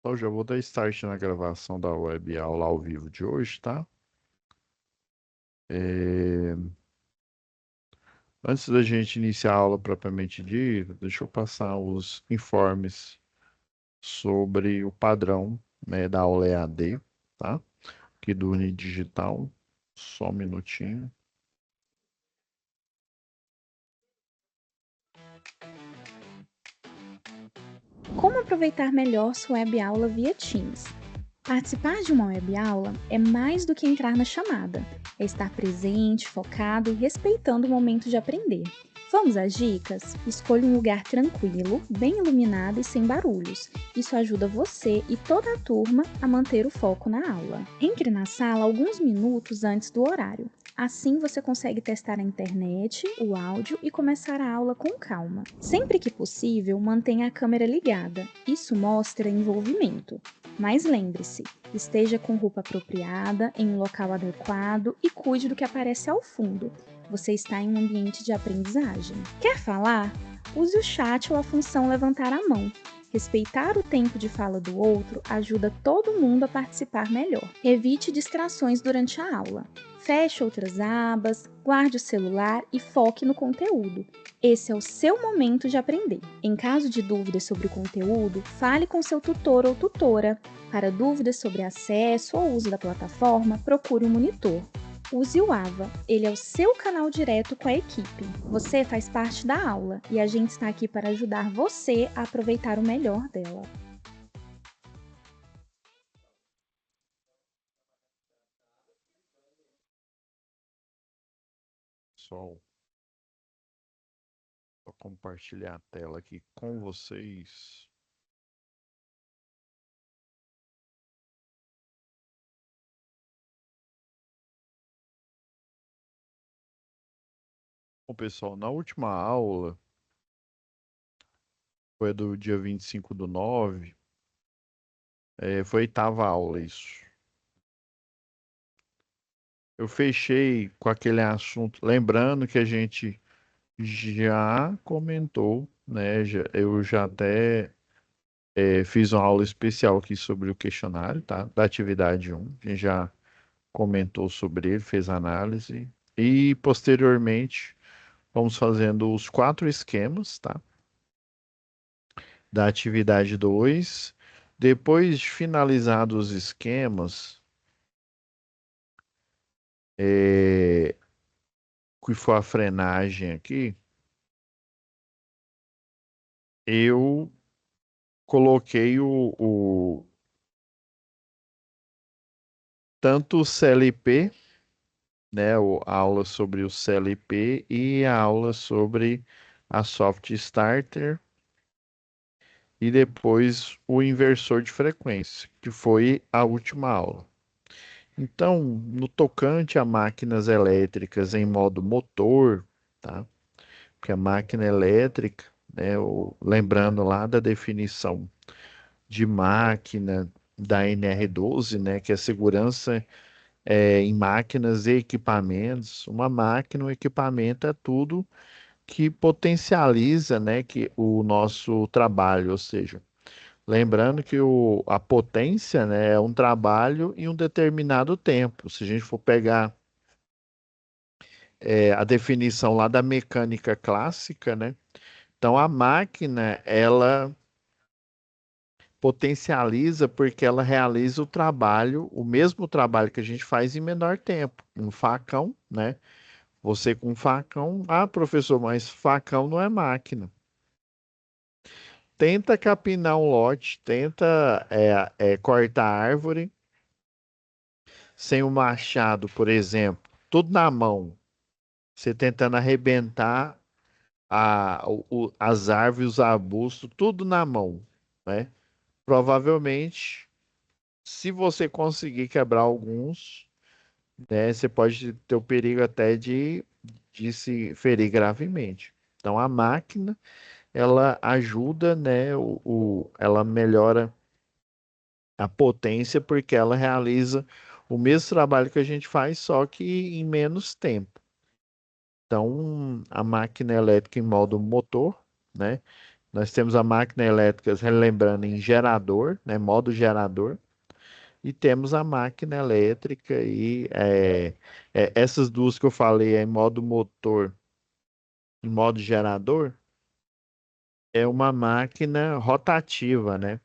Então, já vou dar start na gravação da web aula ao vivo de hoje, tá? É, Antes da gente iniciar a aula propriamente dita, deixa eu passar os informes sobre o padrão, né, da aula EAD, tá? Aqui do Unidigital. Só um minutinho. Como aproveitar melhor sua web aula via Teams? Participar de uma web aula é mais do que entrar na chamada, é estar presente, focado e respeitando o momento de aprender. Vamos às dicas? Escolha um lugar tranquilo, bem iluminado e sem barulhos. Isso ajuda você e toda a turma a manter o foco na aula. Entre na sala alguns minutos antes do horário. Assim você consegue testar a internet, o áudio e começar a aula com calma. Sempre que possível, mantenha a câmera ligada. Isso mostra envolvimento. Mas lembre-se, esteja com roupa apropriada, em um local adequado e cuide do que aparece ao fundo. Você está em um ambiente de aprendizagem. Quer falar? Use o chat ou a função levantar a mão. Respeitar o tempo de fala do outro ajuda todo mundo a participar melhor. Evite distrações durante a aula. Feche outras abas, guarde o celular e foque no conteúdo. Esse é o seu momento de aprender. Em caso de dúvidas sobre o conteúdo, fale com seu tutor ou tutora. Para dúvidas sobre acesso ou uso da plataforma, procure um monitor. Use o AVA, ele é o seu canal direto com a equipe. Você faz parte da aula e a gente está aqui para ajudar você a aproveitar o melhor dela. Pessoal, vou compartilhar a tela aqui com vocês. Bom, pessoal, na última aula, foi do dia 25/9, foi a oitava aula isso. Eu fechei com aquele assunto, lembrando que a gente já comentou, né? Eu já até fiz uma aula especial aqui sobre o questionário, tá? Da atividade 1. A gente já comentou sobre ele, fez análise. E posteriormente, vamos fazendo os 4 esquemas, tá? Da atividade 2. Depois de finalizados os esquemas, que foi a frenagem aqui, eu coloquei tanto o CLP, né, a aula sobre o CLP e a aula sobre a Soft Starter e depois o inversor de frequência, que foi a última aula. Então, no tocante a máquinas elétricas em modo motor, tá? Porque a máquina elétrica, né, lembrando lá da definição de máquina da NR12, né, que é segurança em máquinas e equipamentos. Uma máquina, um equipamento é tudo que potencializa, né, que o nosso trabalho, ou seja, lembrando que a potência, né, é um trabalho em um determinado tempo. Se a gente for pegar a definição lá da mecânica clássica, né, então a máquina ela potencializa porque ela realiza o trabalho, o mesmo trabalho que a gente faz em menor tempo. Um facão, né? Você com facão, ah, professor, mas facão não é máquina. Tenta capinar um lote, tenta cortar árvore sem o machado, por exemplo, tudo na mão. Você tentando arrebentar as árvores, os arbustos, tudo na mão, né? Provavelmente, se você conseguir quebrar alguns, né, você pode ter o perigo até de se ferir gravemente. Então, a máquina ela ajuda, né, ela melhora a potência porque ela realiza o mesmo trabalho que a gente faz, só que em menos tempo. Então, a máquina elétrica em modo motor, né, Nós temos a máquina elétrica, relembrando, em gerador, né, modo gerador, e temos a máquina elétrica e essas duas que eu falei, em modo motor, em modo gerador, é uma máquina rotativa, né?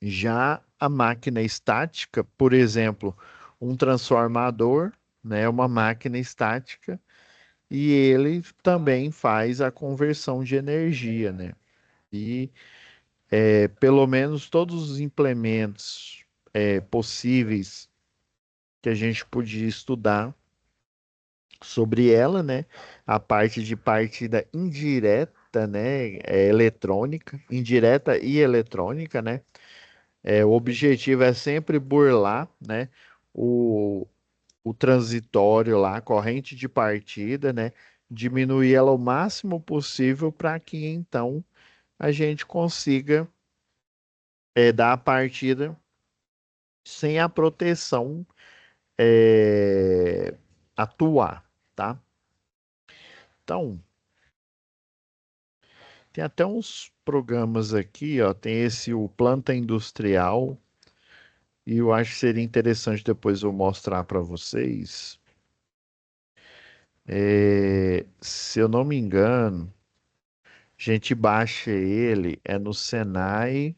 Já a máquina estática, por exemplo, um transformador, né, é uma máquina estática e ele também faz a conversão de energia, né? E pelo menos todos os implementos possíveis que a gente podia estudar sobre ela, né? A parte de partida indireta, né? Eletrônica, indireta e eletrônica, né? O objetivo é sempre burlar, né? O, o transitório lá, a corrente de partida, né? Diminuir ela o máximo possível para que então a gente consiga dar a partida sem a proteção é, atuar, tá? Então, tem até uns programas aqui, ó, tem esse o Planta Industrial, e eu acho que seria interessante depois eu mostrar para vocês. Se eu não me engano, a gente baixa ele, é no Senai,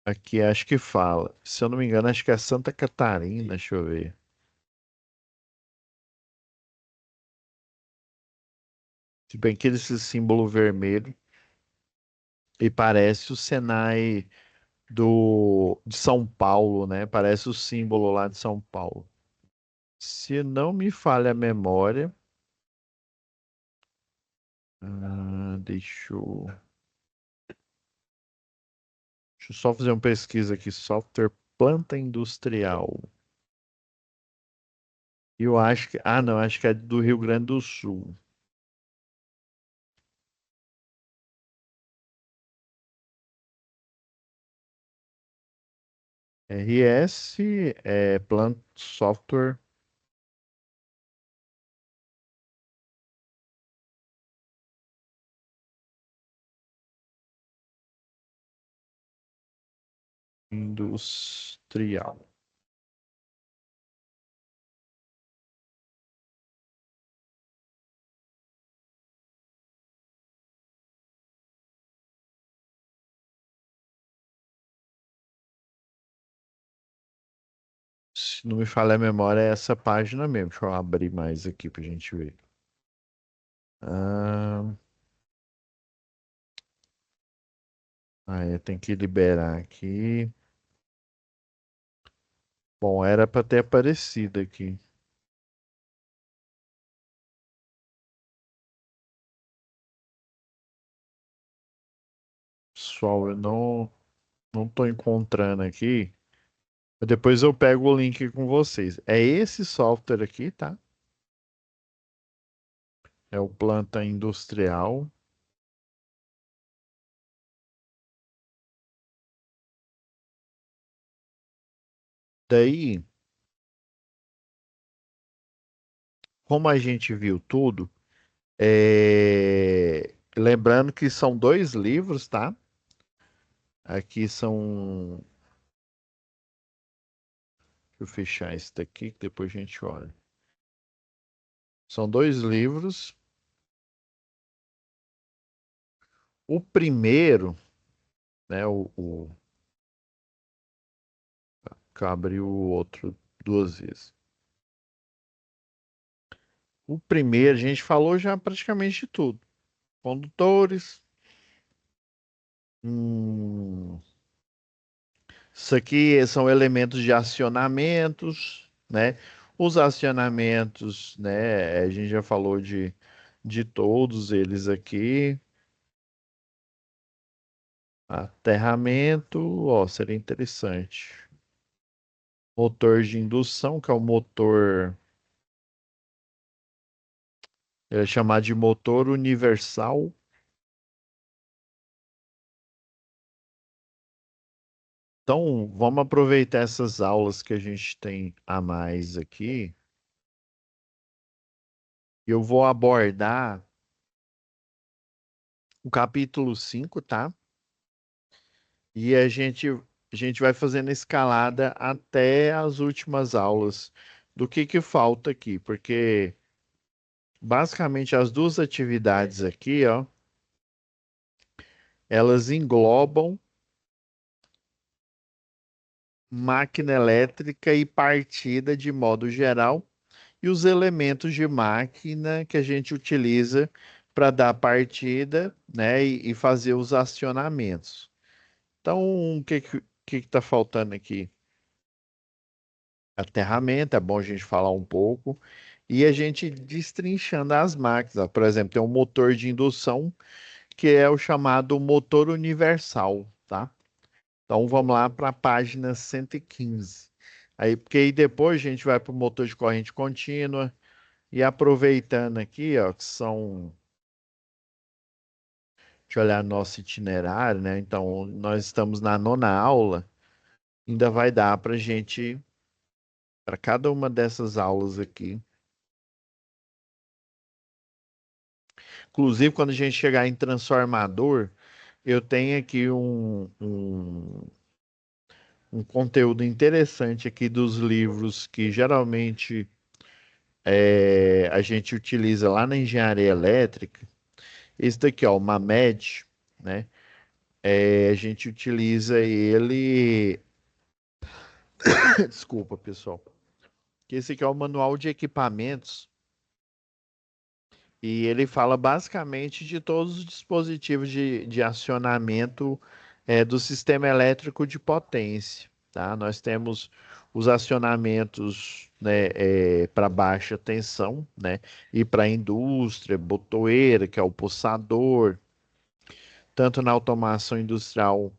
aqui acho que fala. Se eu não me engano, acho que é Santa Catarina, deixa eu ver. Se bem que esse símbolo vermelho e parece o Senai de São Paulo, né? Parece o símbolo lá de São Paulo. Se não me falha a memória, deixa eu só fazer uma pesquisa aqui, software planta industrial. Eu acho que, não, acho que é do Rio Grande do Sul. RS Plant Software Industrial. Se não me falha a memória, é essa página mesmo. Deixa eu abrir mais aqui pra gente ver. Ah, tem que liberar aqui. Bom, era para ter aparecido aqui. Pessoal, eu não tô encontrando aqui. Depois eu pego o link com vocês. É esse software aqui, tá? É o Planta Industrial. Daí, como a gente viu tudo, lembrando que são dois livros, tá? Aqui são. Deixa eu fechar esse daqui, que depois a gente olha. São dois livros. O primeiro, né? Que eu abri o outro duas vezes. O primeiro, a gente falou já praticamente de tudo. Condutores. Hum, isso aqui são elementos de acionamentos, né? Os acionamentos, né? A gente já falou de todos eles aqui. Aterramento, ó, seria interessante. Motor de indução, que é o motor, é chamado de motor universal. Então, vamos aproveitar essas aulas que a gente tem a mais aqui Eu vou abordar o capítulo 5, tá? E a gente vai fazendo escalada até as últimas aulas do que falta aqui, porque basicamente as duas atividades aqui, ó, elas englobam máquina elétrica e partida de modo geral e os elementos de máquina que a gente utiliza para dar partida, né, e fazer os acionamentos. Então, o que está faltando aqui? Aterramento, é bom a gente falar um pouco. E a gente destrinchando as máquinas. Por exemplo, tem um motor de indução que é o chamado motor universal, tá? Então vamos lá para a página 115. Aí, porque aí depois a gente vai para o motor de corrente contínua e aproveitando aqui, ó, que são, deixa eu olhar nosso itinerário, né? Então nós estamos na nona aula, ainda vai dar para gente, para cada uma dessas aulas aqui. Inclusive, quando a gente chegar em transformador, eu tenho aqui um conteúdo interessante aqui dos livros que geralmente a gente utiliza lá na engenharia elétrica. Esse daqui, ó, o MAMED, né? A gente utiliza ele. Desculpa, pessoal. Que esse aqui é o manual de equipamentos. E ele fala basicamente de todos os dispositivos de acionamento do sistema elétrico de potência, tá? Nós temos os acionamentos, né, para baixa tensão, né, e para a indústria, botoeira, que é o pulsador, tanto na automação industrial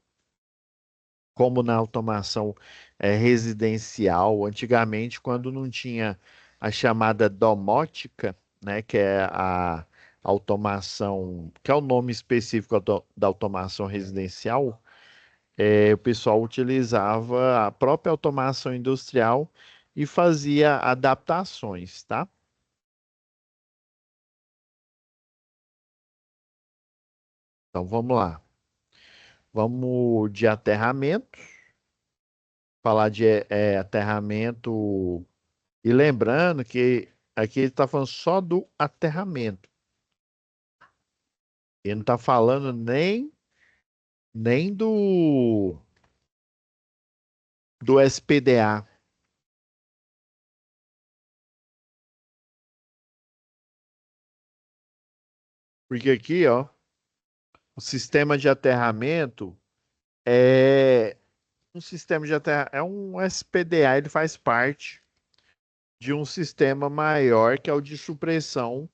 como na automação residencial. Antigamente, quando não tinha a chamada domótica, né, que é a automação, que é o nome específico da automação residencial, o pessoal utilizava a própria automação industrial e fazia adaptações, tá? Então vamos lá. Vamos de aterramento, falar de aterramento. E lembrando que aqui ele está falando só do aterramento. Ele não está falando nem do SPDA. Porque aqui, ó, o sistema de aterramento é um sistema de aterramento, é um SPDA, ele faz parte de um sistema maior que é o de supressão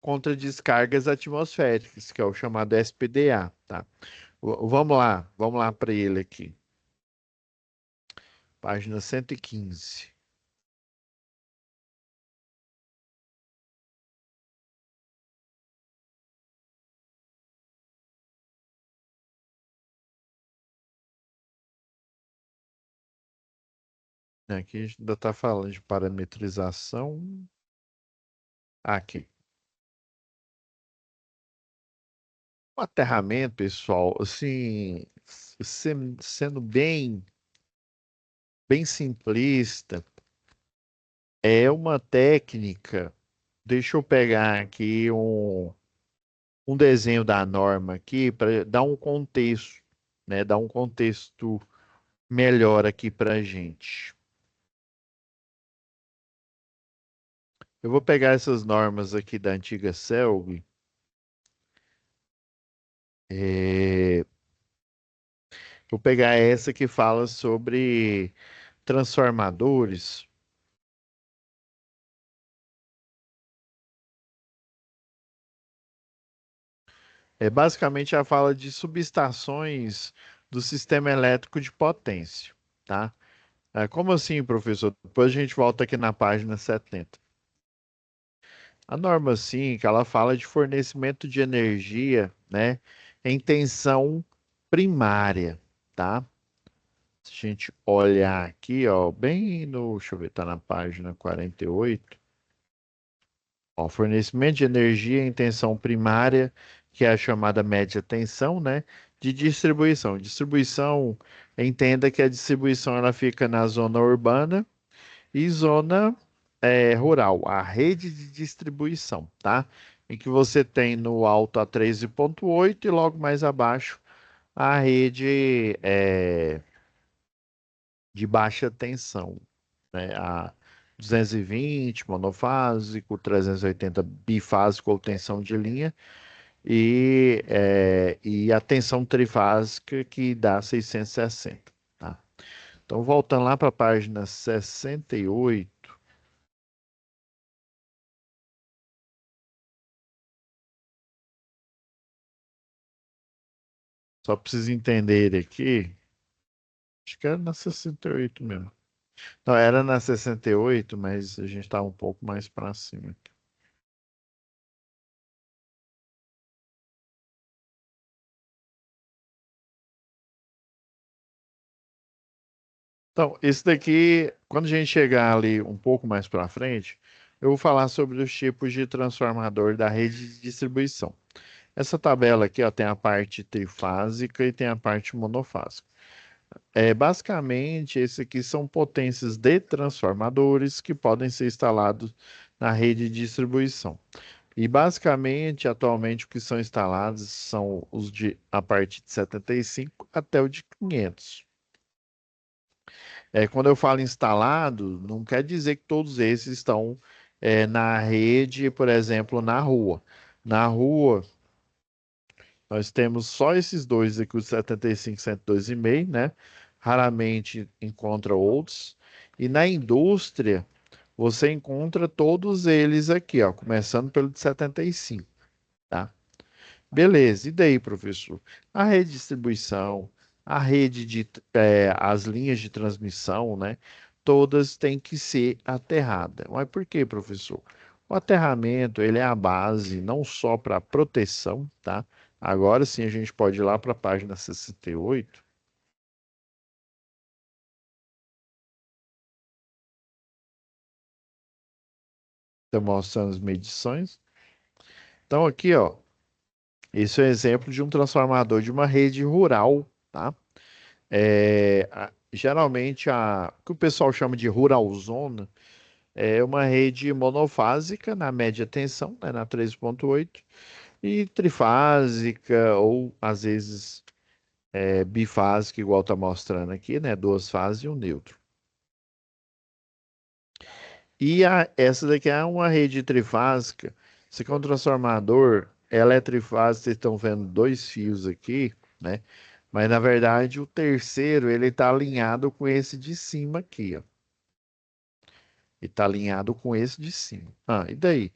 contra descargas atmosféricas, que é o chamado SPDA, tá? Vamos lá para ele aqui. Página 115. Aqui a gente ainda está falando de parametrização. Aqui. O aterramento, pessoal, assim, sendo bem simplista, é uma técnica. Deixa eu pegar aqui um desenho da norma aqui para dar um contexto, né? Dar um contexto melhor aqui para a gente. Eu vou pegar essas normas aqui da antiga CELG. Vou pegar essa que fala sobre transformadores. Basicamente a fala de subestações do sistema elétrico de potência, tá? Como assim, professor? Depois a gente volta aqui na página 70. A norma 5, ela fala de fornecimento de energia, né, em tensão primária, tá? Se a gente olhar aqui, ó, bem no, deixa eu ver, tá na página 48. Ó, fornecimento de energia em tensão primária, que é a chamada média tensão, né? De distribuição. Distribuição, entenda que a distribuição ela fica na zona urbana e zona rural, a rede de distribuição, tá? Em que você tem no alto a 13,8 e logo mais abaixo a rede de baixa tensão, né? A 220 monofásico, 380 bifásico ou tensão de linha e a tensão trifásica que dá 660, tá? Então, voltando lá para a página 68, só preciso entender aqui, acho que era na 68 mesmo. Não, era na 68, mas a gente estava um pouco mais para cima. Então, esse daqui, quando a gente chegar ali um pouco mais para frente, eu vou falar sobre os tipos de transformador da rede de distribuição. Essa tabela aqui, ó, tem a parte trifásica e tem a parte monofásica. Basicamente, esses aqui são potências de transformadores que podem ser instalados na rede de distribuição. E basicamente, atualmente, o que são instalados são os de a partir de 75 até o de 500. Quando eu falo instalado, não quer dizer que todos esses estão na rede, por exemplo, na rua. Na rua, nós temos só esses dois aqui, o 75 e 102,5, né? Raramente encontra outros. E na indústria, você encontra todos eles aqui, ó, começando pelo de 75, tá? Beleza, e daí, professor? A rede de distribuição, a rede de, as linhas de transmissão, né? Todas têm que ser aterradas. Mas por quê, professor? O aterramento, ele é a base não só para proteção, tá? Agora sim a gente pode ir lá para a página 68, está mostrando as medições. Então aqui, ó, esse é o exemplo de um transformador de uma rede rural, tá? Geralmente, o que o pessoal chama de rural zone é uma rede monofásica na média tensão, né, na 13,8, e trifásica, ou às vezes bifásica, igual está mostrando aqui, né, duas fases e um neutro. E essa daqui é uma rede trifásica. Esse aqui é um transformador, ela é trifásica, vocês estão vendo dois fios aqui, né? Mas na verdade o terceiro ele está alinhado com esse de cima aqui, ó. E está alinhado com esse de cima. Ah, e daí?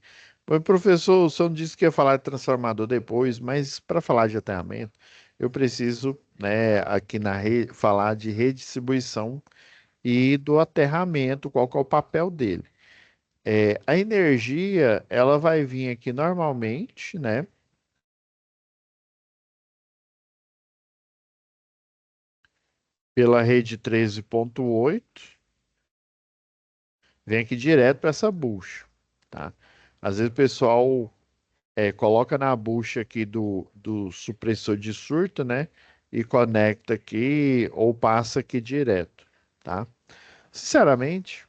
Mas, professor, o senhor disse que ia falar de transformador depois, mas para falar de aterramento, eu preciso, né, aqui na rede, falar de redistribuição e do aterramento, qual que é o papel dele. A energia, ela vai vir aqui normalmente, né, pela rede 13,8, vem aqui direto para essa bucha, tá? Às vezes o pessoal coloca na bucha aqui do supressor de surto, né? E conecta aqui ou passa aqui direto, tá? Sinceramente,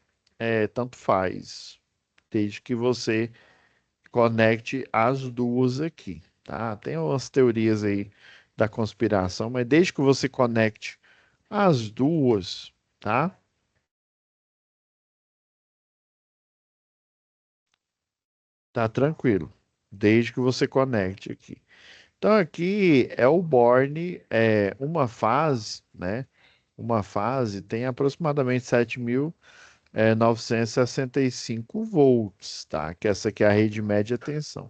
tanto faz, desde que você conecte as duas aqui, tá? Tem umas teorias aí da conspiração, mas desde que você conecte as duas, tá? Tá tranquilo. Desde que você conecte aqui. Então aqui é o Borne, uma fase, né? Uma fase tem aproximadamente 7.965 volts, tá? Que essa aqui é a rede média tensão.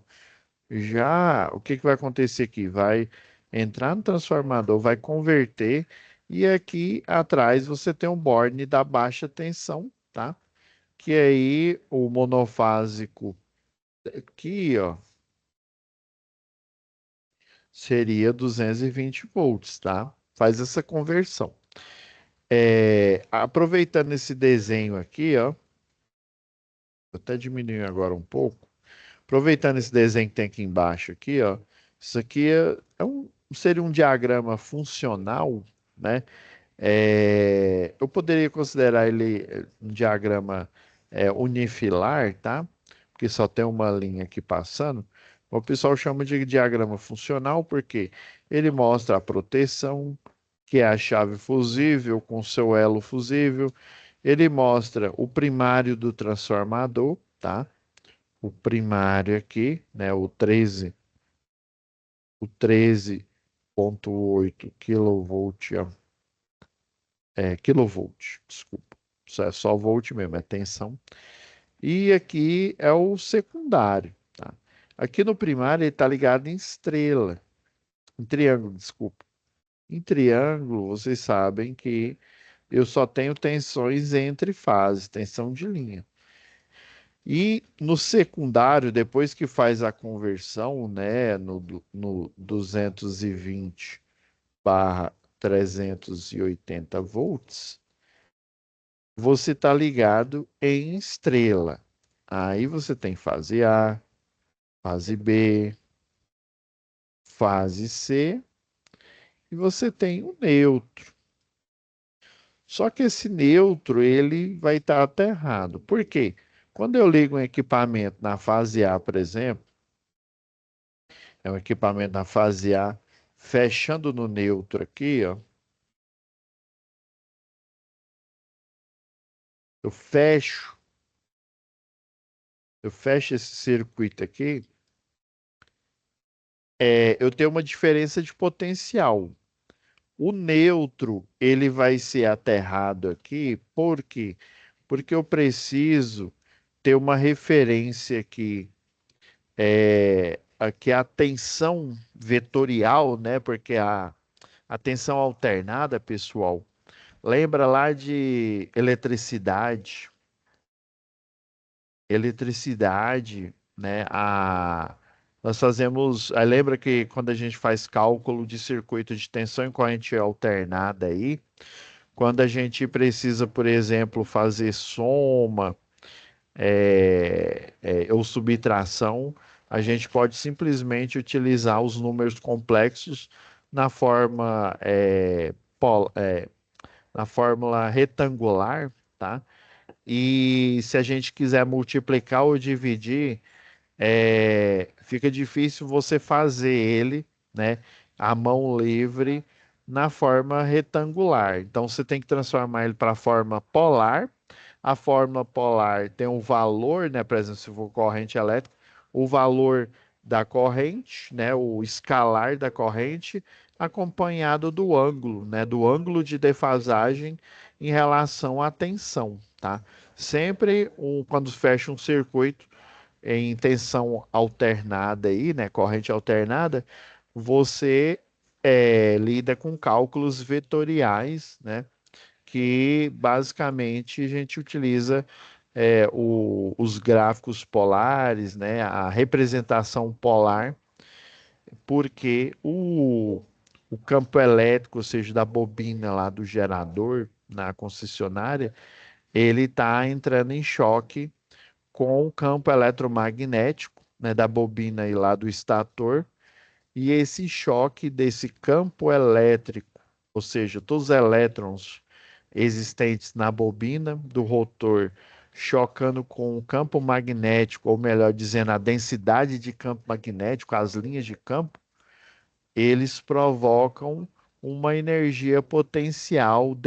Já o que que vai acontecer aqui? Vai entrar no transformador, vai converter e aqui atrás você tem um Borne da baixa tensão, tá? Que aí o monofásico aqui, ó, seria 220 volts, tá? Faz essa conversão. Aproveitando esse desenho aqui, ó, vou até diminuir agora um pouco. Aproveitando esse desenho que tem aqui embaixo aqui, ó, isso aqui seria um diagrama funcional, né? Eu poderia considerar ele um diagrama unifilar, tá? Porque só tem uma linha aqui passando. O pessoal chama de diagrama funcional porque ele mostra a proteção, que é a chave fusível com seu elo fusível. Ele mostra o primário do transformador, tá? O primário aqui, né? O 13,8 kV, kilovolt, desculpa. Isso é só volt mesmo, é tensão. E aqui é o secundário, tá? Aqui no primário ele está ligado em estrela, em triângulo, desculpa. Em triângulo, vocês sabem que eu só tenho tensões entre fases, tensão de linha. E no secundário, depois que faz a conversão, né, no 220 barra 380 volts, você está ligado em estrela. Aí você tem fase A, fase B, fase C e você tem o neutro. Só que esse neutro ele vai estar aterrado. Por quê? Quando eu ligo um equipamento na fase A, por exemplo, é um equipamento na fase A, fechando no neutro aqui, ó, eu fecho, eu fecho esse circuito aqui, eu tenho uma diferença de potencial. O neutro, ele vai ser aterrado aqui, por quê? Porque eu preciso ter uma referência aqui, aqui a tensão vetorial, né? Porque a tensão alternada, pessoal, lembra lá de eletricidade. Eletricidade, né? Nós fazemos. Aí lembra que quando a gente faz cálculo de circuito de tensão e corrente alternada aí, quando a gente precisa, por exemplo, fazer soma ou subtração, a gente pode simplesmente utilizar os números complexos na forma, na fórmula retangular, tá? E se a gente quiser multiplicar ou dividir, fica difícil você fazer ele, né, a mão livre na forma retangular. Então você tem que transformar ele para a forma polar. A forma polar tem um valor, né, por exemplo, se for corrente elétrica, o valor da corrente, né, o escalar da corrente, acompanhado do ângulo, né, do ângulo de defasagem em relação à tensão, tá? Sempre quando fecha um circuito em tensão alternada aí, né, corrente alternada, você lida com cálculos vetoriais, né, que basicamente a gente utiliza os gráficos polares, né, a representação polar, porque o campo elétrico, ou seja, da bobina lá do gerador na concessionária, ele está entrando em choque com o campo eletromagnético, né, da bobina e lá do estator, e esse choque desse campo elétrico, ou seja, todos os elétrons existentes na bobina do rotor chocando com o campo magnético, ou melhor dizendo, a densidade de campo magnético, as linhas de campo, eles provocam uma energia potencial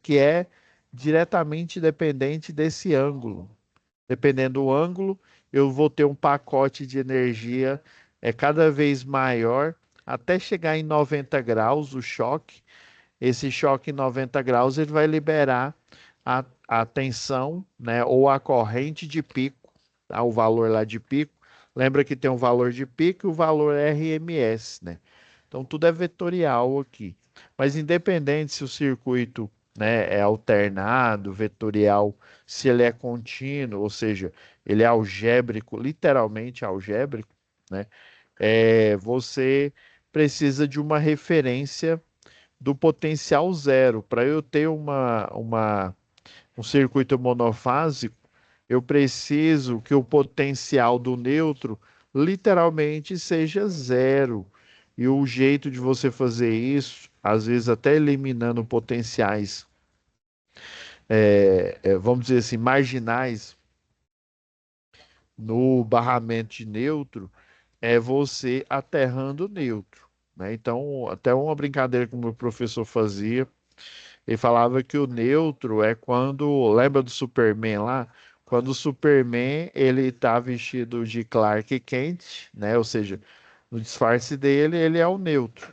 que é diretamente dependente desse ângulo. Dependendo do ângulo, eu vou ter um pacote de energia cada vez maior até chegar em 90 graus o choque. Esse choque em 90 graus ele vai liberar a tensão, né, ou a corrente de pico, tá? O valor lá de pico. Lembra que tem um valor de pico e o valor RMS, né? Então tudo é vetorial aqui. Mas independente se o circuito, né, é alternado, vetorial, se ele é contínuo, ou seja, ele é algébrico, literalmente algébrico, né? Você precisa de uma referência do potencial zero. Para eu ter um circuito monofásico, eu preciso que o potencial do neutro literalmente seja zero. E o jeito de você fazer isso, às vezes até eliminando potenciais, vamos dizer assim, marginais no barramento de neutro, é você aterrando o neutro, né? Então, até uma brincadeira que o meu professor fazia, ele falava que o neutro é quando, lembra do Superman lá? Quando o Superman ele tá vestido de Clark Kent, né? Ou seja, no disfarce dele, ele é o neutro.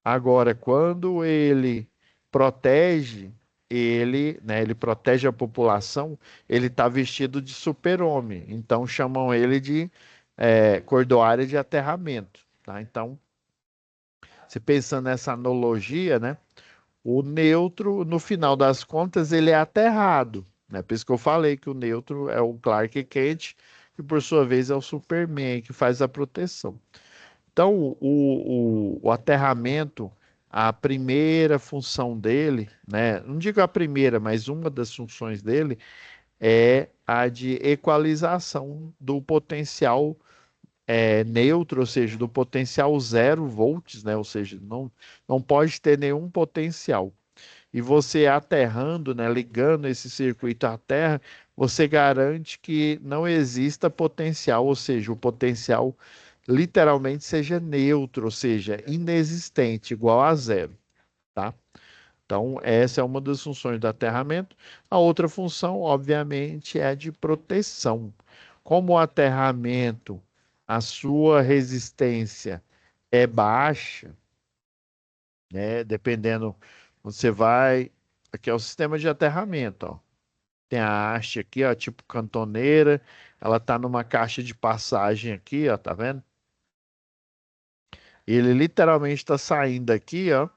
Agora, quando ele protege, ele protege a população, ele está vestido de super-homem. Então chamam ele de cordoária de aterramento, tá? Então, você pensando nessa analogia, né? O neutro, no final das contas, ele é aterrado, né? Por isso que eu falei que o neutro é o Clark Kent, que por sua vez é o Superman, que faz a proteção. Então, o aterramento, a primeira função dele, né? Não digo a primeira, mas uma das funções dele é a de equalização do potencial neutro, ou seja, do potencial 0 volts, né? Ou seja, não pode ter nenhum potencial. E você aterrando, né, ligando esse circuito à Terra, você garante que não exista potencial, ou seja, o potencial literalmente seja neutro, ou seja, inexistente, igual a zero, tá? Então, essa é uma das funções do aterramento. A outra função, obviamente, é a de proteção. Como o aterramento, a sua resistência é baixa, né? Dependendo, você vai. Aqui é o sistema de aterramento, ó. Tem a haste aqui, ó, tipo cantoneira. Ela tá numa caixa de passagem aqui, ó, tá vendo? Ele literalmente está saindo aqui, ó.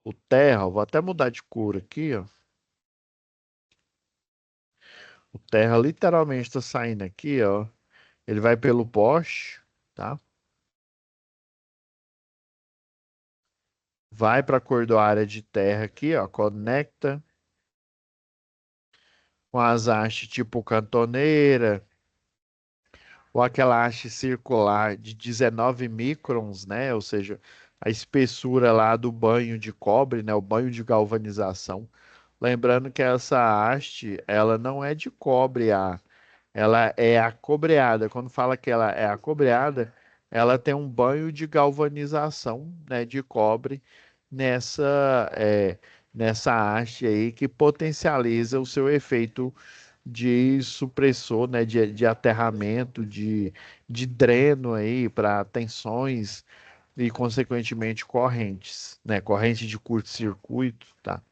O terra, ó, vou até mudar de cor aqui, ó. O terra literalmente está saindo aqui, ó. Ele vai pelo poste, tá? Vai para a cordoária de terra aqui, ó. Conecta com as hastes tipo cantoneira, ou aquela haste circular de 19 microns, né? Ou seja, a espessura lá do banho de cobre, né? O banho de galvanização. Lembrando que essa haste, ela não é de cobre, ela é acobreada. Quando fala que ela é acobreada, ela tem um banho de galvanização, né, de cobre nessa haste aí que potencializa o seu efeito de supressor, né, de aterramento, de dreno aí para tensões e, consequentemente, correntes, né, corrente de curto-circuito, tá?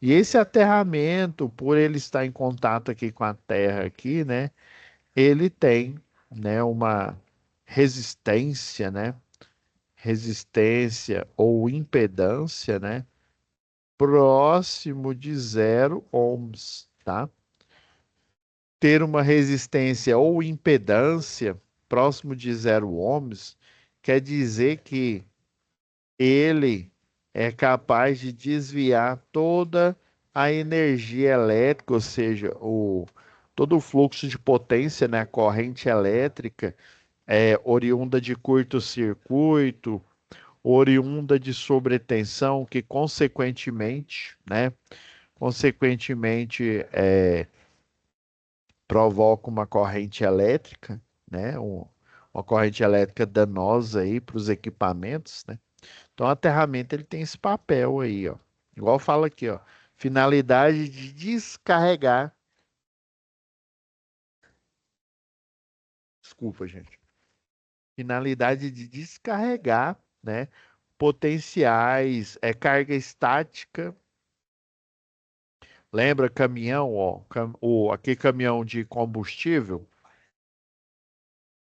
E esse aterramento, por ele estar em contato aqui com a Terra aqui, né, ele tem, né, uma resistência, né, resistência ou impedância, né, próximo de 0 ohms, tá? Ter uma resistência ou impedância próximo de 0 ohms quer dizer que ele é capaz de desviar toda a energia elétrica, ou seja, todo o fluxo de potência, né, a corrente elétrica, oriunda de curto-circuito, oriunda de sobretensão, que consequentemente provoca uma corrente elétrica, né, uma corrente elétrica danosa aí para os equipamentos, né? Então, o aterramento ele tem esse papel aí, ó. Igual fala aqui, ó. Finalidade de descarregar. Desculpa, gente. Finalidade de descarregar, né? Potenciais, carga estática. Lembra caminhão, ó, aqui caminhão de combustível?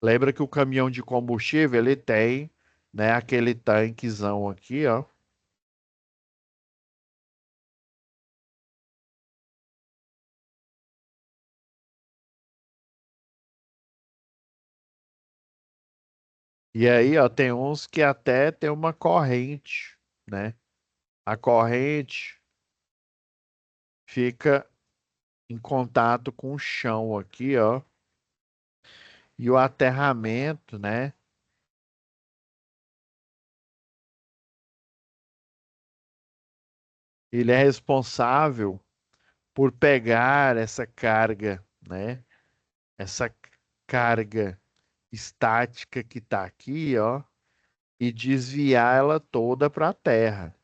Lembra que o caminhão de combustível ele tem, né, aquele tanquezão aqui, ó. E aí, ó, tem uns que até tem uma corrente, né? A corrente fica em contato com o chão aqui, ó. E o aterramento, né? Ele é responsável por pegar essa carga, né? Essa carga estática que está aqui, ó, e desviar ela toda para a terra.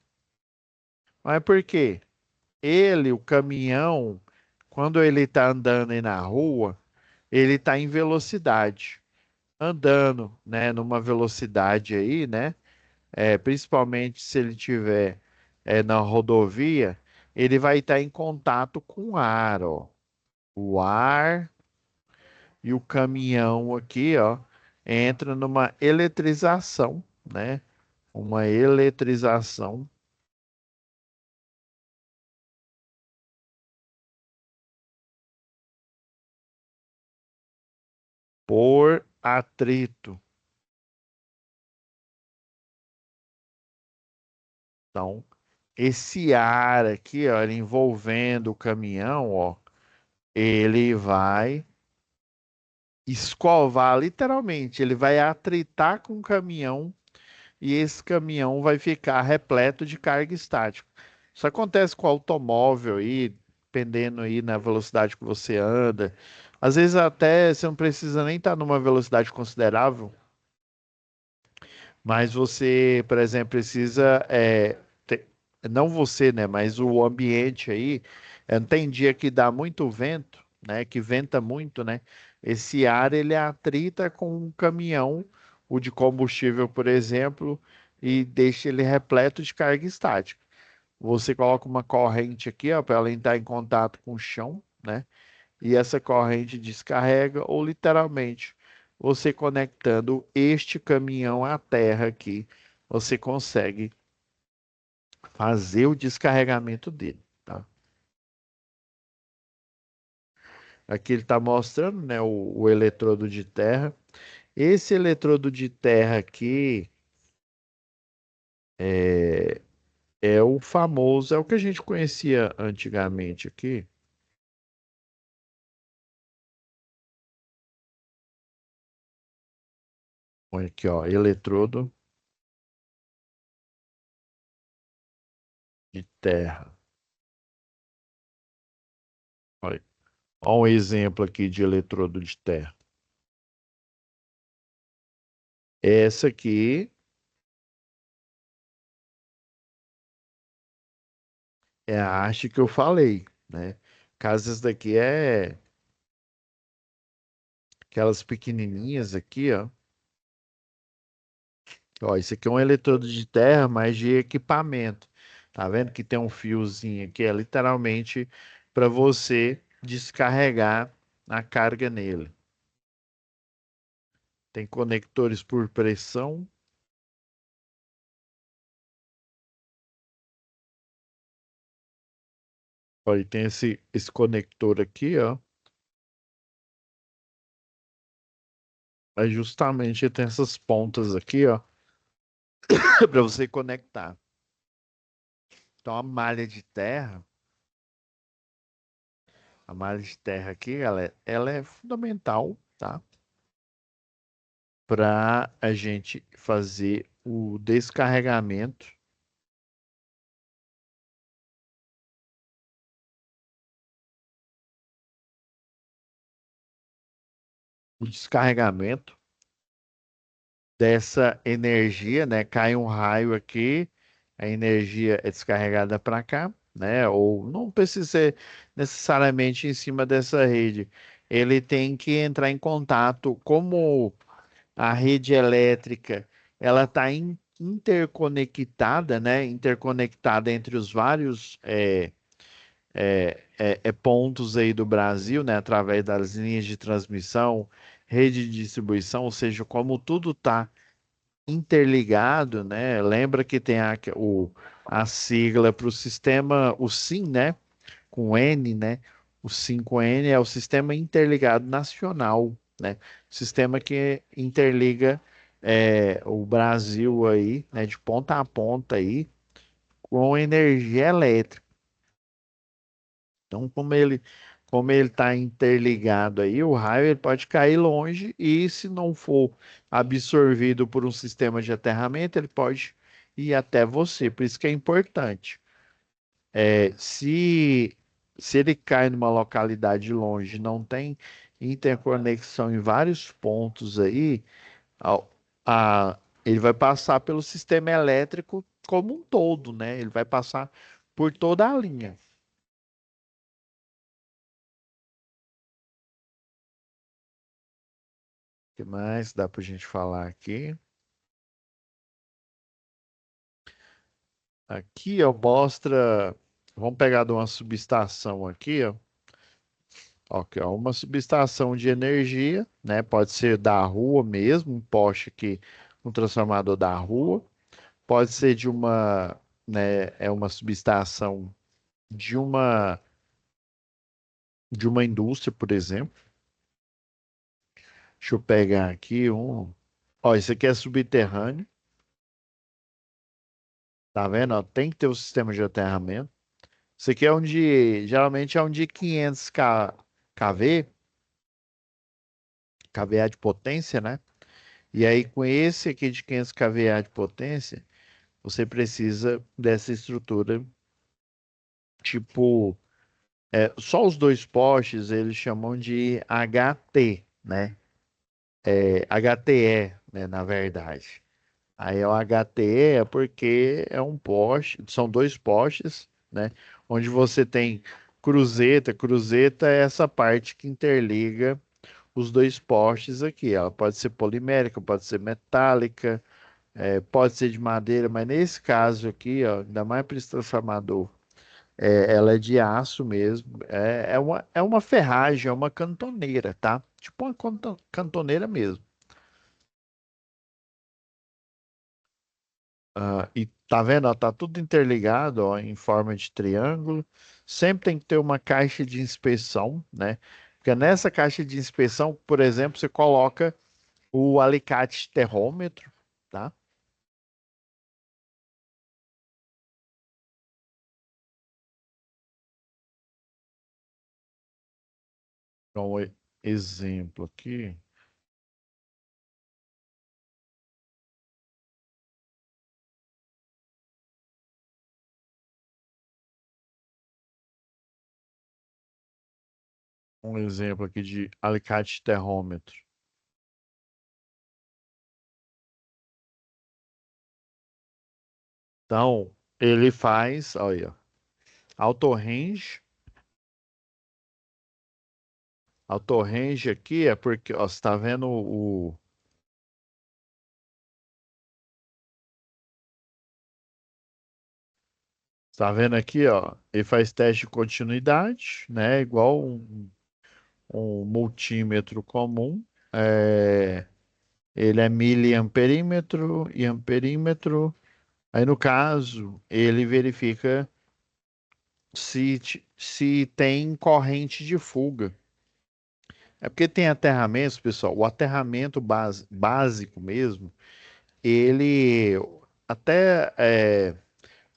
Mas por quê? Ele, o caminhão, quando ele está andando aí na rua, ele está em velocidade, andando, né, numa velocidade aí, né? Principalmente se ele tiver na rodovia, ele vai estar em contato com o ar, ó. O ar e o caminhão aqui, ó, entra numa eletrização, né? Uma eletrização por atrito. Então, esse ar aqui, ó, ele envolvendo o caminhão, ó, ele vai escovar, literalmente, ele vai atritar com o caminhão e esse caminhão vai ficar repleto de carga estática. Isso acontece com o automóvel aí, dependendo aí na velocidade que você anda. Às vezes até você não precisa nem estar numa velocidade considerável, mas você, por exemplo, precisa, não você, né, mas o ambiente aí, tem dia que dá muito vento, né, que venta muito, né, esse ar ele atrita com um caminhão, o de combustível, por exemplo, e deixa ele repleto de carga estática. Você coloca uma corrente aqui, ó, para ela entrar em contato com o chão, né, e essa corrente descarrega, ou literalmente, você conectando este caminhão à terra aqui, você consegue fazer o descarregamento dele, tá? Aqui ele está mostrando, né, o eletrodo de terra. Esse eletrodo de terra aqui é, é o famoso, é o que a gente conhecia antigamente aqui. Olha aqui, ó, eletrodo de terra. Olha, olha um exemplo aqui de eletrodo de terra. Essa aqui é a arte que eu falei, né? Casas daqui é aquelas pequenininhas aqui, ó. Ó, isso aqui é um eletrodo de terra, mas de equipamento. Tá vendo que tem um fiozinho aqui? É literalmente para você descarregar a carga nele. Tem conectores por pressão. Ó, e tem esse conector aqui, ó. Mas justamente tem essas pontas aqui, ó, para você conectar. Então a malha de terra aqui, ela é fundamental, tá? Para a gente fazer o descarregamento dessa energia, né? Cai um raio aqui, a energia é descarregada para cá, né? Ou não precisa ser necessariamente em cima dessa rede. Ele tem que entrar em contato, como a rede elétrica, ela está interconectada, né? Interconectada entre os vários pontos aí do Brasil, né? Através das linhas de transmissão, rede de distribuição, ou seja, como tudo está interligado, né? Lembra que tem a sigla para o sistema, o SIM, né? Com N, né? O 5N é o Sistema Interligado Nacional, né? Sistema que interliga o Brasil aí, né? De ponta a ponta aí, com energia elétrica. Então, como ele como ele está interligado aí, o raio ele pode cair longe e se não for absorvido por um sistema de aterramento, ele pode ir até você. Por isso que é importante. Se ele cai numa localidade longe, não tem interconexão em vários pontos aí, a- ele vai passar pelo sistema elétrico como um todo, né? Ele vai passar por toda a linha. O que mais dá para a gente falar aqui? Aqui, ó, mostra. Vamos pegar de uma subestação aqui, ó. Ó, aqui, ó, uma subestação de energia, né? Pode ser da rua mesmo, um poste aqui, um transformador da rua. Pode ser de uma, né? É uma subestação de uma indústria, por exemplo. Deixa eu pegar aqui um. Ó, isso aqui é subterrâneo, tá vendo? Ó, tem que ter o sistema de aterramento. Isso aqui é um de, geralmente é um de 500 kV, kVA de potência, né? E aí, com esse aqui de 500 kVA de potência, você precisa dessa estrutura, tipo, só os dois postes eles chamam de HT, né? HTE, né, na verdade. Aí o HTE é porque é um poste, são dois postes, né? Onde você tem cruzeta. Cruzeta é essa parte que interliga os dois postes aqui. Ela pode ser polimérica, pode ser metálica, pode ser de madeira, mas nesse caso aqui, ó, ainda mais para esse transformador, ela é de aço mesmo. É uma ferragem, é uma cantoneira, tá? Tipo uma cantoneira mesmo. E tá vendo? Ó, tá tudo interligado, ó, em forma de triângulo. Sempre tem que ter uma caixa de inspeção, né? Porque nessa caixa de inspeção, por exemplo, você coloca o alicate terrômetro, tá? Então, exemplo aqui. Um exemplo aqui de alicate terrômetro. Então, ele faz, olha, auto range. Auto range aqui é porque, ó, você está vendo tá vendo aqui, ó, ele faz teste de continuidade, né? Igual um multímetro comum. É, ele é miliamperímetro e amperímetro. Aí, no caso, ele verifica se tem corrente de fuga. É porque tem aterramentos, pessoal. O aterramento básico mesmo, ele até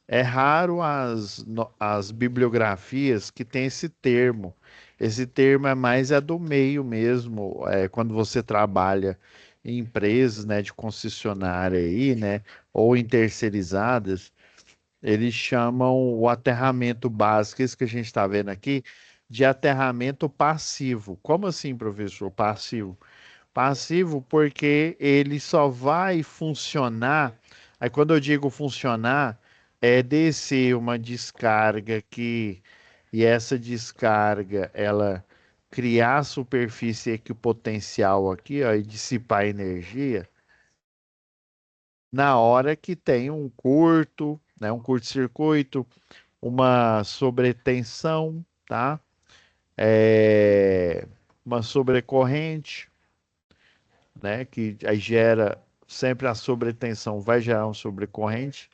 é raro as bibliografias que tem esse termo. Esse termo é mais do meio mesmo, quando você trabalha em empresas, né, de concessionária aí, né, ou em terceirizadas, eles chamam o aterramento básico, isso que a gente está vendo aqui, de aterramento passivo. Como assim, professor? Passivo? Passivo porque ele só vai funcionar. Aí quando eu digo funcionar, é descer uma descarga aqui e essa descarga ela criar a superfície equipotencial aqui, ó, e dissipar energia na hora que tem um curto, né, um curto-circuito, uma sobretensão, tá? Uma sobrecorrente, né? Que aí gera sempre a sobretensão, vai gerar um sobrecorrente.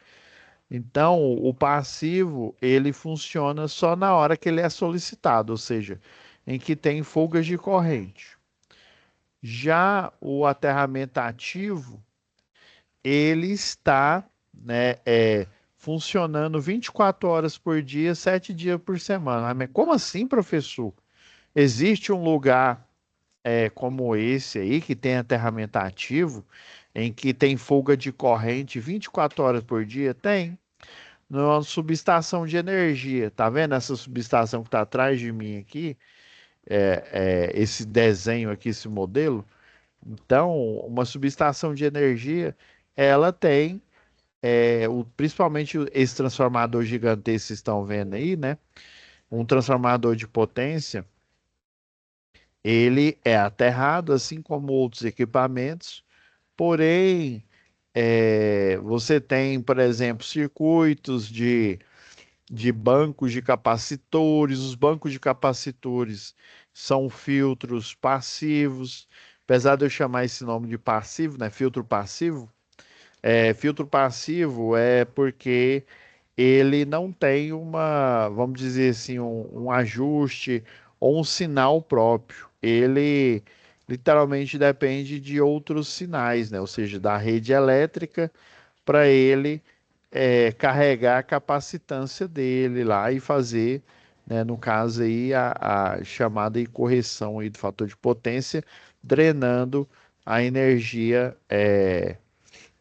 Então, o passivo, ele funciona só na hora que ele é solicitado, ou seja, em que tem fugas de corrente. Já o aterramento ativo, ele está, né, funcionando 24 horas por dia, 7 dias por semana. Mas como assim, professor? Existe um lugar como esse aí, que tem aterramento ativo, em que tem fuga de corrente 24 horas por dia? Tem. Numa subestação de energia. Tá vendo essa subestação que está atrás de mim aqui? Esse desenho aqui, esse modelo? Então, uma subestação de energia, ela tem, principalmente esse transformador gigantesco que vocês estão vendo aí, né? Um transformador de potência, ele é aterrado, assim como outros equipamentos, porém, você tem, por exemplo, circuitos de bancos de capacitores. Os bancos de capacitores são filtros passivos. Apesar de eu chamar esse nome de passivo, né? Filtro passivo. Filtro passivo é porque ele não tem uma, vamos dizer assim, um ajuste ou um sinal próprio. Ele literalmente depende de outros sinais, né? Ou seja, da rede elétrica para ele carregar a capacitância dele lá e fazer, né, no caso aí, a chamada aí correção aí do fator de potência, drenando a energia,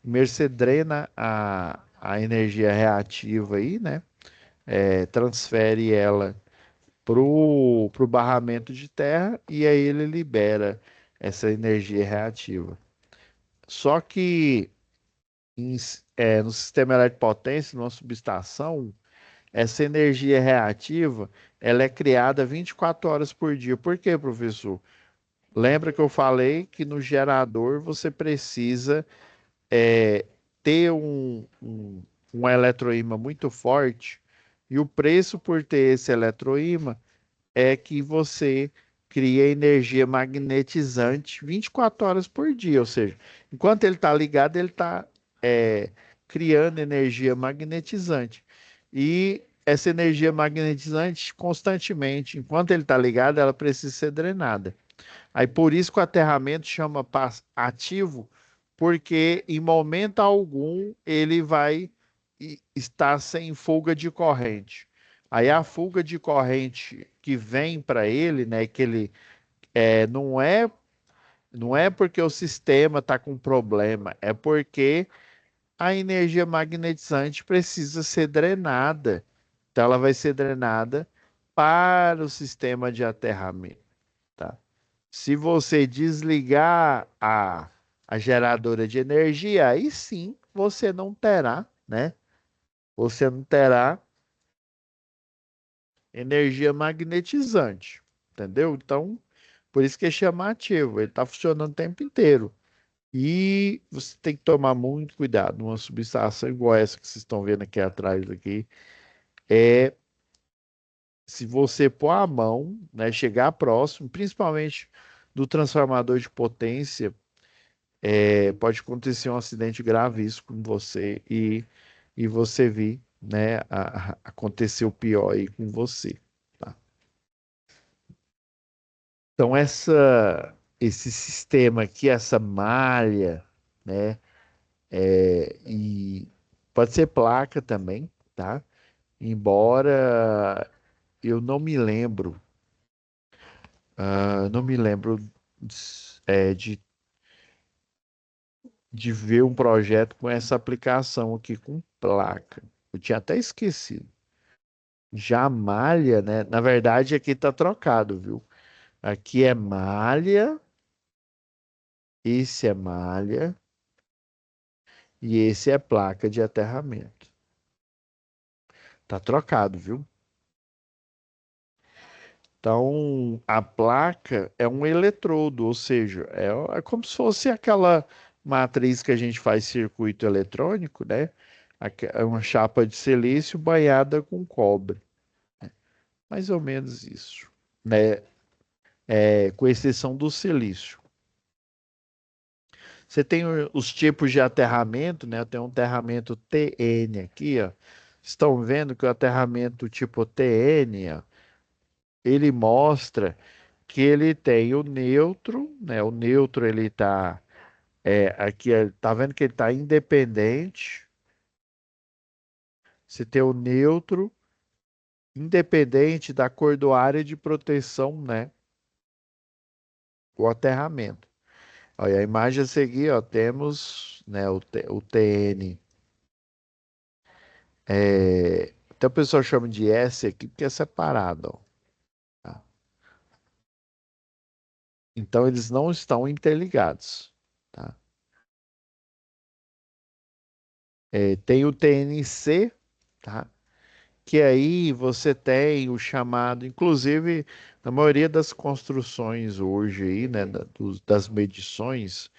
Mercer drena a energia reativa aí, né? Transfere ela pro barramento de terra e aí ele libera essa energia reativa. Só que no sistema elétrico de potência, numa subestação, essa energia reativa, ela é criada 24 horas por dia. Por quê, professor? Lembra que eu falei que no gerador você precisa é, ter um eletroímã muito forte, e o preço por ter esse eletroímã é que você cria energia magnetizante 24 horas por dia, ou seja, enquanto ele está ligado, ele está criando energia magnetizante. E essa energia magnetizante, constantemente, enquanto ele está ligado, ela precisa ser drenada. Aí por isso que o aterramento chama ativo, porque em momento algum ele vai estar sem fuga de corrente. Aí a fuga de corrente que vem para ele, né, que ele não é porque o sistema está com problema, é porque a energia magnetizante precisa ser drenada. Então ela vai ser drenada para o sistema de aterramento, tá? Se você desligar a geradora de energia, aí sim você não terá, né? Você não terá energia magnetizante, entendeu? Então, por isso que é chamativo, ele está funcionando o tempo inteiro. E você tem que tomar muito cuidado. Uma subestação igual essa que vocês estão vendo aqui atrás aqui, é se você pôr a mão, né, chegar próximo, principalmente do transformador de potência, pode acontecer um acidente gravíssimo com você e você vir, né, acontecer o pior aí com você, tá? Então esse sistema aqui, essa malha, né, e pode ser placa também, tá? Embora eu não me lembro de ver um projeto com essa aplicação aqui com placa. Eu tinha até esquecido. Já malha, né? Na verdade, aqui tá trocado, viu? Aqui é malha, esse é malha e esse é placa de aterramento. Tá trocado, viu? Então, a placa é um eletrodo, ou seja, é como se fosse aquela matriz que a gente faz circuito eletrônico, né? É uma chapa de silício banhada com cobre. Mais ou menos isso, né? Com exceção do silício. Você tem os tipos de aterramento, né? Tem um aterramento TN aqui, ó. Estão vendo que o aterramento tipo TN, ó, ele mostra que ele tem o neutro, né? O neutro ele tá aqui, tá vendo que ele tá independente. Você tem o neutro independente da cordoária de proteção, né? o aterramento. Olha, a imagem a seguir, ó, temos, né, o TN. Até o pessoal chama de S aqui porque é separado, ó, tá? Então eles não estão interligados, tá? Tem o TNC, tá? Que aí você tem o chamado, inclusive na maioria das construções hoje aí, né, das medições,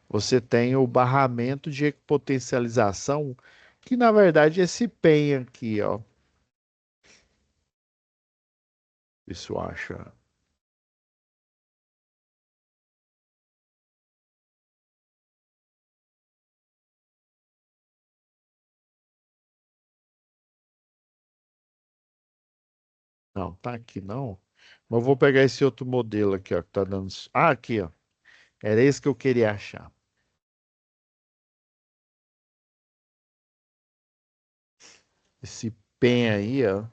você tem o barramento de potencialização, que na verdade é esse PEN aqui, ó. Isso acha. Não, tá aqui não. Mas eu vou pegar esse outro modelo aqui, ó, que tá dando. Ah, aqui, ó. Era esse que eu queria achar. Esse PEN aí, ó,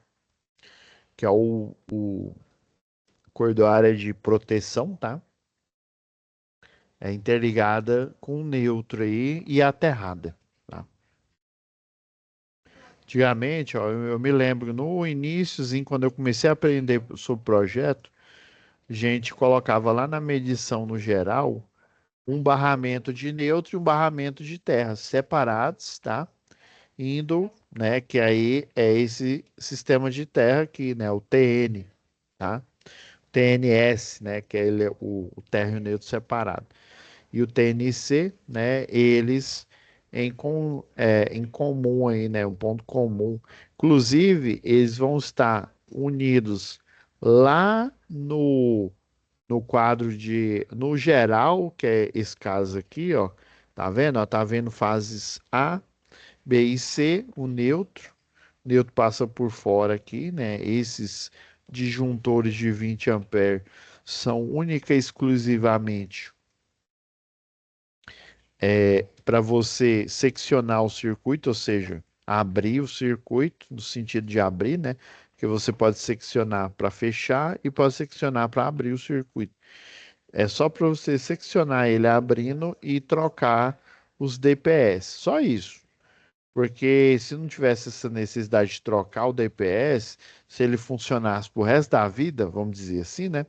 que é o cordoárea de proteção, tá? É interligada com o neutro aí e a aterrada, tá? Antigamente, ó, eu me lembro no iniciozinho, quando eu comecei a aprender sobre o projeto, a gente colocava lá na medição no geral um barramento de neutro e um barramento de terra separados, tá? Indo, né, que aí é esse sistema de terra aqui, né, o TN, tá? TNS, né, que é o térreo neutro separado. E o TNC, né, eles em comum aí, né, um ponto comum. Inclusive, eles vão estar unidos lá no quadro no geral, que é esse caso aqui, ó, tá vendo? Ó, tá vendo fases A, B e C, o neutro. O neutro passa por fora aqui, né? Esses disjuntores de 20 amperes são única e exclusivamente para você seccionar o circuito, ou seja, abrir o circuito, no sentido de abrir, né? Que você pode seccionar para fechar e pode seccionar para abrir o circuito. É só para você seccionar ele abrindo e trocar os DPS. Só isso. Porque se não tivesse essa necessidade de trocar o DPS, se ele funcionasse pro resto da vida, vamos dizer assim, né?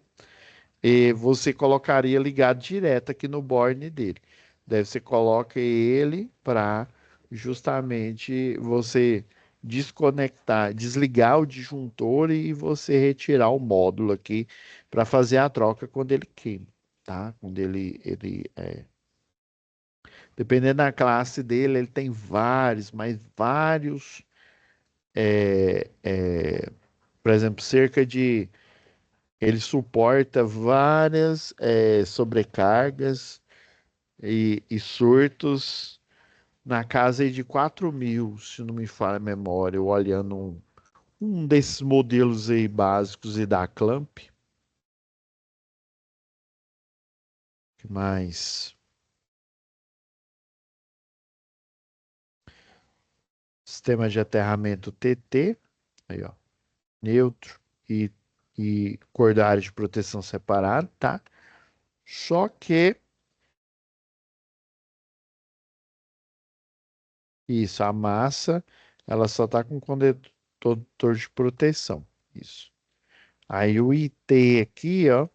E você colocaria ligado direto aqui no borne dele. Daí você coloca ele para justamente você desconectar, desligar o disjuntor e você retirar o módulo aqui para fazer a troca quando ele queima, tá? Quando dependendo da classe dele, ele tem vários, mas vários, por exemplo, ele suporta várias sobrecargas e surtos na casa aí de 4.000, se não me falha a memória, eu olhando um desses modelos aí básicos e da Clamp. Que mais? Sistema de aterramento TT, aí ó, neutro e, e cordário de proteção separado, tá? Só que isso, a massa, ela só tá com condutor de proteção. Isso. Aí o IT aqui, ó,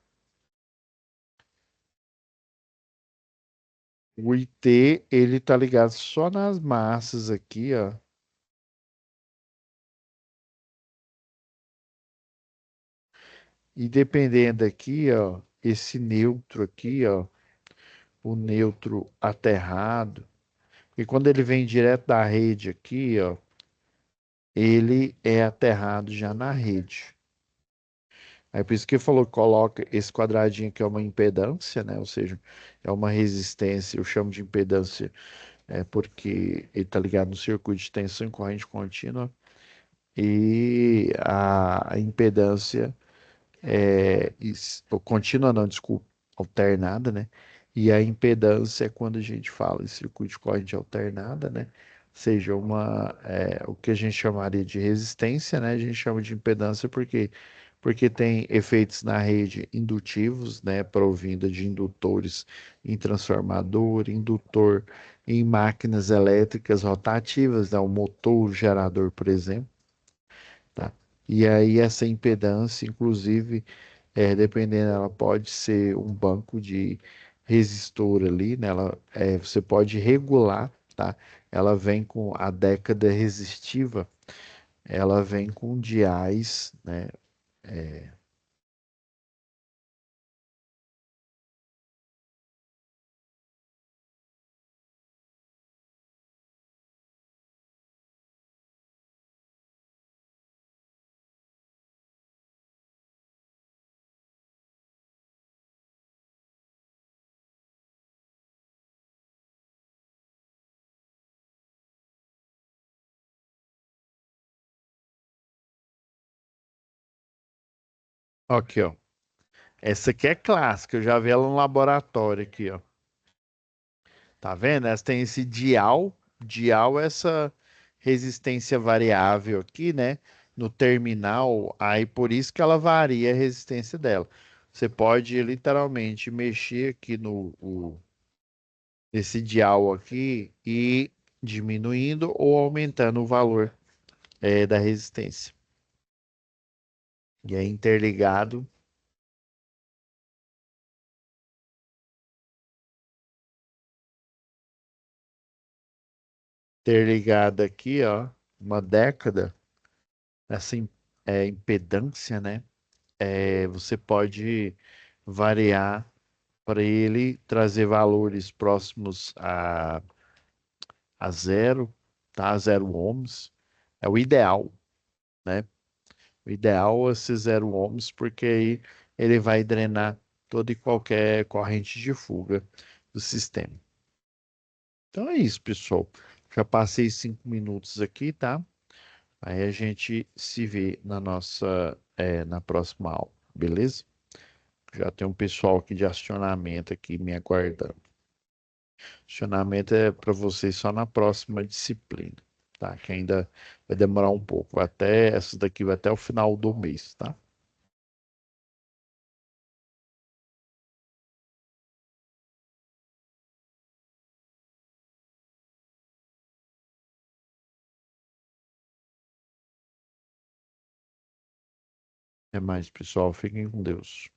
o IT, ele tá ligado só nas massas aqui, ó. E dependendo aqui, ó, esse neutro aqui, ó, o neutro aterrado, e quando ele vem direto da rede aqui, ó, ele é aterrado já na rede. Aí por isso que falou que coloca esse quadradinho aqui é uma impedância, né? Ou seja, é uma resistência, eu chamo de impedância, porque ele está ligado no circuito de tensão em corrente contínua e a impedância ou contínua não, desculpa, alternada, né? E a impedância é quando a gente fala em circuito de corrente alternada, né? Seja o que a gente chamaria de resistência, né? A gente chama de impedância porque porque tem efeitos na rede indutivos, né, provinda de indutores em transformador, indutor em máquinas elétricas rotativas, né, o motor gerador, por exemplo, tá? E aí essa impedância, inclusive, dependendo, ela pode ser um banco de resistor ali, né? Você pode regular, tá? Ela vem com a década resistiva, ela vem com diais, né? Aqui, ó. Essa aqui é clássica, eu já vi ela no laboratório aqui, ó. Tá vendo? Essa tem esse dial é essa resistência variável aqui, né? No terminal, aí por isso que ela varia a resistência dela. Você pode literalmente mexer aqui nesse dial aqui e diminuindo ou aumentando o valor da resistência. E é interligado aqui, ó, uma década, essa impedância, né? Você pode variar para ele trazer valores próximos a zero, tá? Zero ohms. É o ideal, né? O ideal é ser zero ohms, porque aí ele vai drenar toda e qualquer corrente de fuga do sistema. Então é isso, pessoal. Já passei 5 minutos aqui, tá? Aí a gente se vê na próxima aula, beleza? Já tem um pessoal aqui de acionamento aqui me aguardando. Acionamento é para vocês só na próxima disciplina, tá? Que ainda vai demorar um pouco. Até essa daqui vai até o final do mês, tá? É mais, pessoal. Fiquem com Deus.